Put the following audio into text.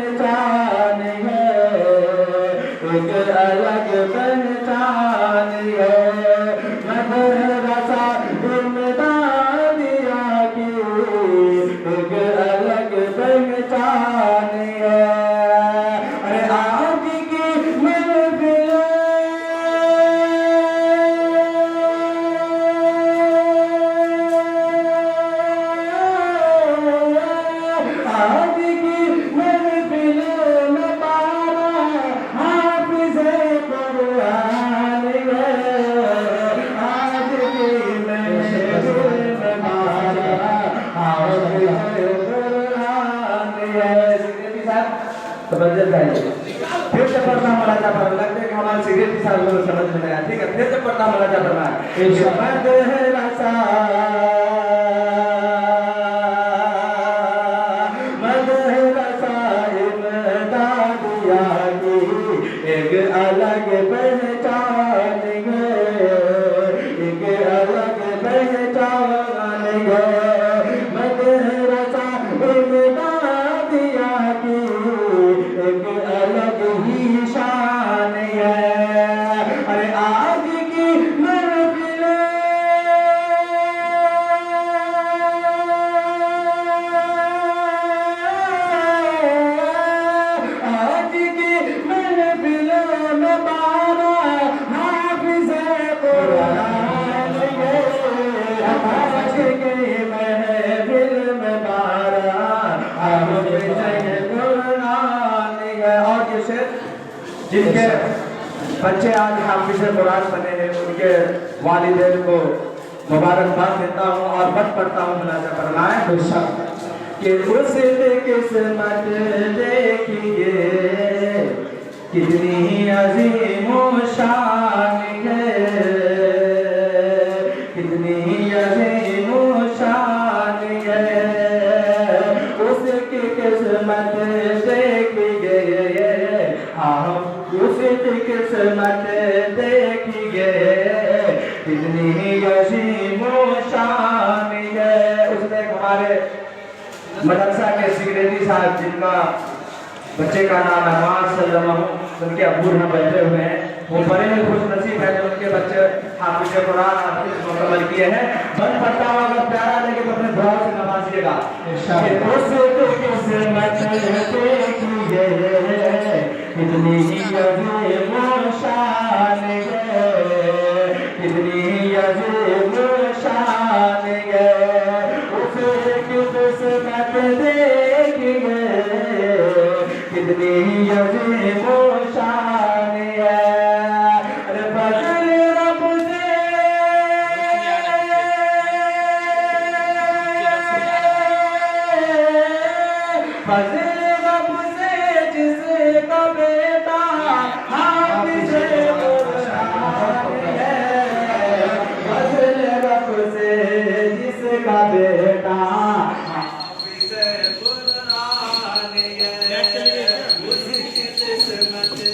पहचान है, एक अलग पहचान है। मदरसा इमदादिया की एक अलग पहचान है। अरे आज की महफिल आज की महफिल में बारा हाफिज़ कुरान है। आज की महफिल में बारा हाफिज़ कुरान है। जबरदस्त गाइए। फिर से पढ़ना हमारा जा पर लगता है कि हमारे सीरियल के साथ लोग समझ में आया। ठीक है, फिर से पढ़ना हमारा जा पर एक अलग पहचान है, एक अलग पहचान है। मदरसा इमदादिया की एक अलग ही शान है। अरे आज की महफिल आज की महफिल में बारा हाफिज़ कुरान है। आज की महफिल में बारा हाफिज़ कुरान है। और ये शेर जिनके बच्चे आज हाफिज़ कुरान बने हैं उनके वालिदैन को मुबारकबाद देता हूँ और बत पढ़ता हूँ। मुलाजा फरमाए कि उसने किस्मत देखिए कितनी अजीम शान है, कितनी अजीम शान है। उसकी किस्मत देखिए, हाँ उसकी किस्मत देखिए कितनी अजीम शान है। उसने हमारे मदरसा के सेक्रेटरी साहब जिनका बच्चे का नाम है माशाअल्लाह, उनके अब्बू यहाँ बैठे हुए हैं, वो बड़े ही खुश नसीब है जो उनके बच्चे हाफिज़ कुरान हाफिज़ मुकम्मल किए हैं। बन पढ़ता हूँ, अगर प्यारा लगे तो अपने दुआ से नवाजिएगा। कितनी अजीम शान है, कितनी अजीम शान है। उसकी किस्मत देखिए कितनी अजीम शान है। अरे फजल रब से फजल रब से जिसका बेटा हाफिज़ कुरान है। फजल रब से जिसका बेटा हाफिज़ कुरान है।